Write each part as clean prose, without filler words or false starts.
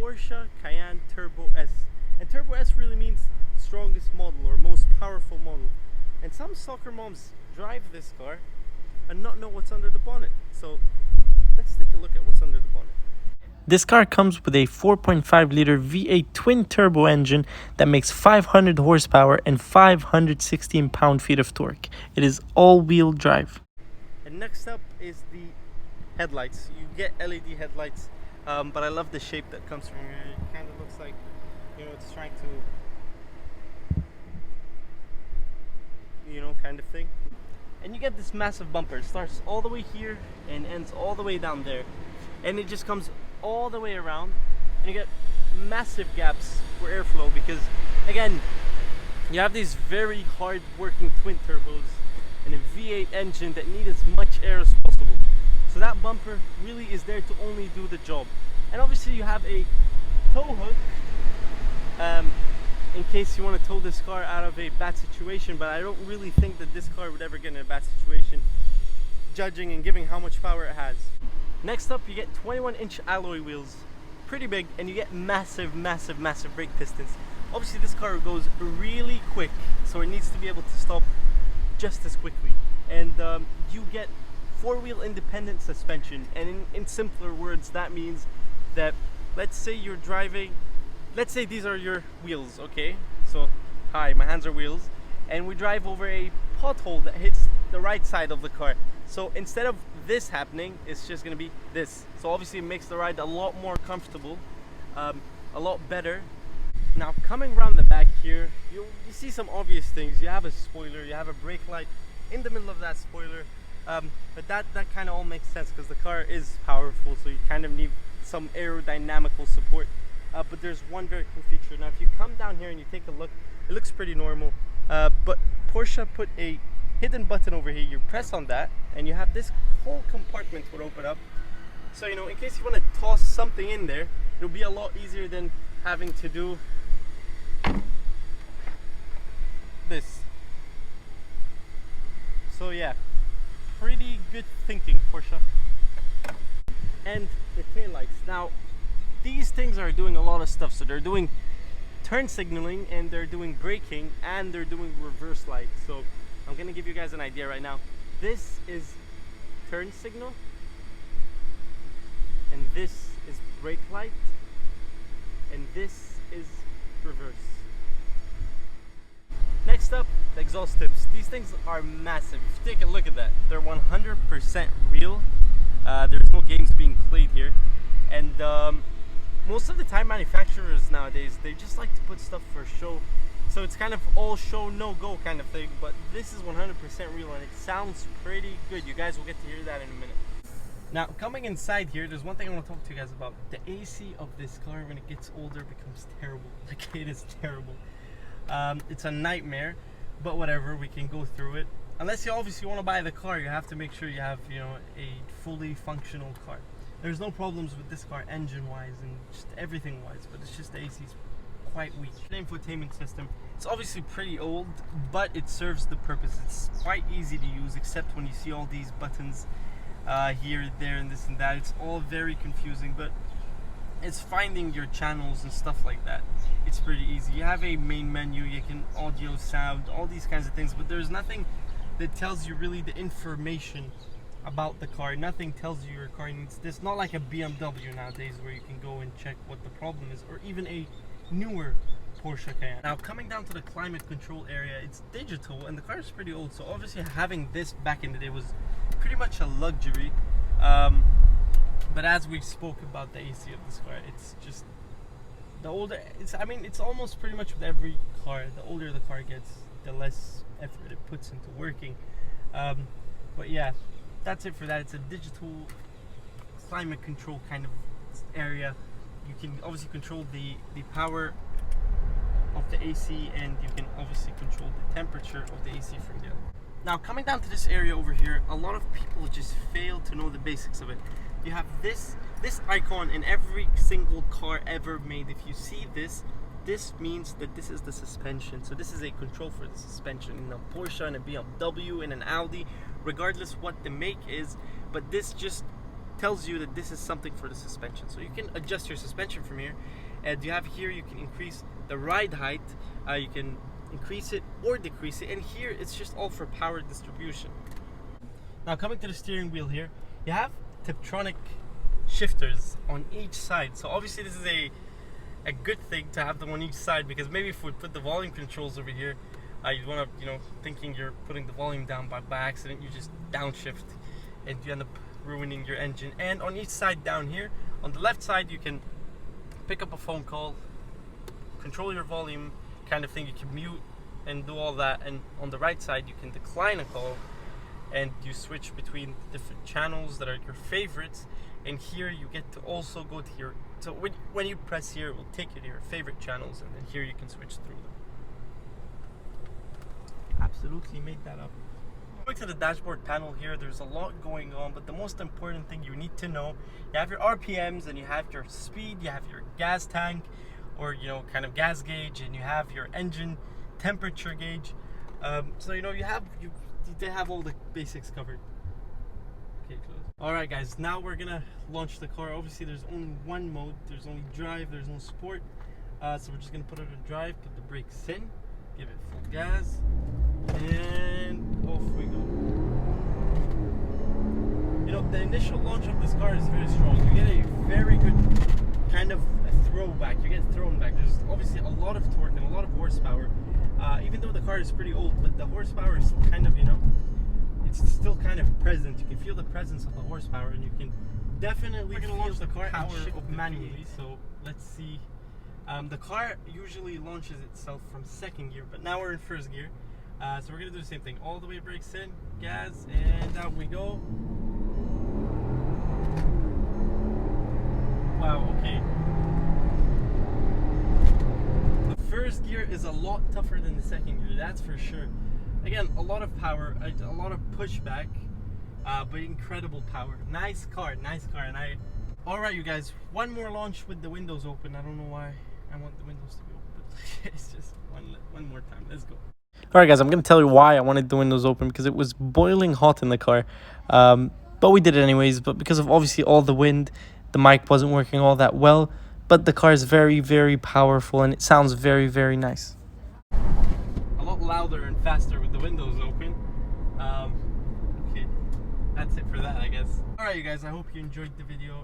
Porsche Cayenne Turbo S. And Turbo S really means strongest model or most powerful model. And some soccer moms drive this car and not know what's under the bonnet. So let's take a look at what's under the bonnet. This car comes with a 4.5 liter V8 twin turbo engine that makes 500 horsepower and 516 pound-feet of torque. It is all-wheel drive. And next up is the headlights. You get LED headlights, but I love the shape that comes from here. It kind of looks like, it's trying to, kind of thing. And you get this massive bumper. It starts all the way here and ends all the way down there. And it just comes all the way around. And you get massive gaps for airflow because, again, you have these very hard working twin turbos and a V8 engine that need as much air as possible. So that bumper really is there to only do the job. And obviously you have a tow hook in case you want to tow this car out of a bad situation, but I don't really think that this car would ever get in a bad situation, judging and giving how much power it has. Next up, you get 21-inch alloy wheels, pretty big, and you get massive brake pistons. Obviously this car goes really quick, so it needs to be able to stop just as quickly. And you get four-wheel independent suspension, and in simpler words that means that, let's say you're driving, let's say these are your wheels, okay? So, hi, my hands are wheels, and we drive over a pothole that hits the right side of the car. So instead of this happening, it's just gonna be this. So obviously it makes the ride a lot more comfortable, a lot better. Now coming around the back here, you see some obvious things. You have a spoiler, you have a brake light in the middle of that spoiler, but that kind of all makes sense because the car is powerful, so you kind of need some aerodynamical support. But there's one very cool feature. Now if you come down here and you take a look, it looks pretty normal, but Porsche put a hidden button over here. You press on that and you have this whole compartment would open up. So in case you want to toss something in there, it'll be a lot easier than having to do this. So yeah, pretty good thinking, Porsche. And the taillights. Now these things are doing a lot of stuff. So they're doing turn signaling, and they're doing braking, and they're doing reverse light. So I'm gonna give you guys an idea right now. This is turn signal, and this is brake light, and this is reverse. Next up, the exhaust tips. These things are massive. If you take a look at that, they're 100% real. There's no games being played here, and most of the time manufacturers nowadays, they just like to put stuff for show. So it's kind of all show, no go kind of thing, but this is 100% real and it sounds pretty good. You guys will get to hear that in a minute. Now coming inside here, there's one thing I want to talk to you guys about. The AC of this car when it gets older becomes terrible. Like, it is terrible. It's a nightmare, but whatever, we can go through it. Unless you obviously want to buy the car, you have to make sure you have, a fully functional car. There's no problems with this car engine-wise and just everything-wise, but it's just the AC is quite weak. The infotainment system, it's obviously pretty old, but it serves the purpose. It's quite easy to use, except when you see all these buttons here, there, and this and that. It's all very confusing, but it's finding your channels and stuff like that. It's pretty easy. You have a main menu, you can audio, sound, all these kinds of things, but there's nothing that tells you really the information about the car. Nothing tells you your car needs this. Not like a BMW nowadays where you can go and check what the problem is, or even a newer Porsche Cayenne. Now coming down to the climate control area, it's digital and the car is pretty old, so obviously having this back in the day was pretty much a luxury. But as we spoke about the AC of this car, it's just the older it's almost pretty much with every car. The older the car gets, the less effort it puts into working. But yeah, that's it for that. It's a digital climate control kind of area. You can obviously control the power of the AC, and you can obviously control the temperature of the AC from there. Now coming down to this area over here, a lot of people just fail to know the basics of it. You have this icon in every single car ever made. If you see this means that this is the suspension. So this is a control for the suspension in a Porsche, in a BMW, in an Audi, regardless what the make is. But this just tells you that this is something for the suspension. So you can adjust your suspension from here, and you have here you can increase the ride height, you can increase it or decrease it, and here it's just all for power distribution. Now coming to the steering wheel here, you have Tiptronic shifters on each side. So obviously this is a good thing to have them on each side, because maybe if we put the volume controls over here, you want to, thinking you're putting the volume down by accident, you just downshift and you end up ruining your engine. And on each side down here, on the left side, you can pick up a phone call, control your volume kind of thing, you can mute and do all that. And on the right side, you can decline a call and you switch between different channels that are your favorites. And here you get to also go to your, so when you press here, it will take you to your favorite channels, and then here you can switch through them. Absolutely made that up. Going to the dashboard panel here, there's a lot going on, but the most important thing you need to know, you have your RPMs and you have your speed, you have your gas tank or kind of gas gauge, and you have your engine temperature gauge. So they have all the basics covered. Okay, close. Alright guys, now we're gonna launch the car. Obviously there's only one mode, there's only drive, there's no sport. So we're just gonna put it in drive, put the brakes in, give it full gas, and off we go. The initial launch of this car is very strong. You get a very good kind of a throwback. You get thrown back. There's obviously a lot of torque and a lot of horsepower. Even though the car is pretty old, but the horsepower is still kind of, it's still kind of present. You can feel the presence of the horsepower, and you can definitely feel the car power of manually. So let's see. The car usually launches itself from second gear, but now we're in first gear. So we're gonna do the same thing. All the way brakes in, gas, and out we go. Wow, okay. The first gear is a lot tougher than the second gear, that's for sure. Again, a lot of power, a lot of pushback, but incredible power. Nice car, and Alright you guys, one more launch with the windows open. I don't know why I want the windows to be open, but it's just one more time. Let's go. Alright guys, I'm going to tell you why I wanted the windows open, because it was boiling hot in the car. But we did it anyways, but because of obviously all the wind, the mic wasn't working all that well. But the car is very, very powerful, and it sounds very, very nice. A lot louder and faster with the windows open. Okay, that's it for that, I guess. Alright you guys, I hope you enjoyed the video.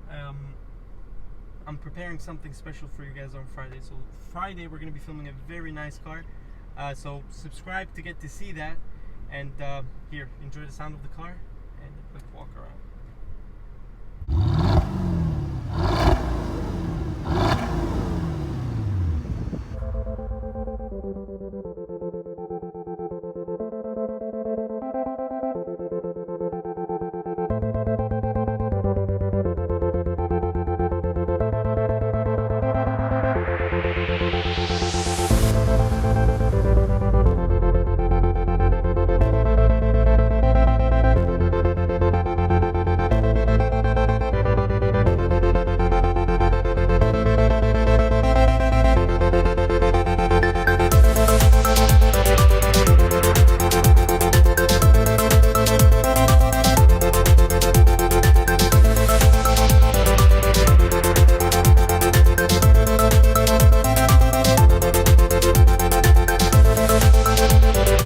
I'm preparing something special for you guys on Friday. So Friday we're going to be filming a very nice car. So subscribe to get to see that. And here, enjoy the sound of the car and a quick walk around.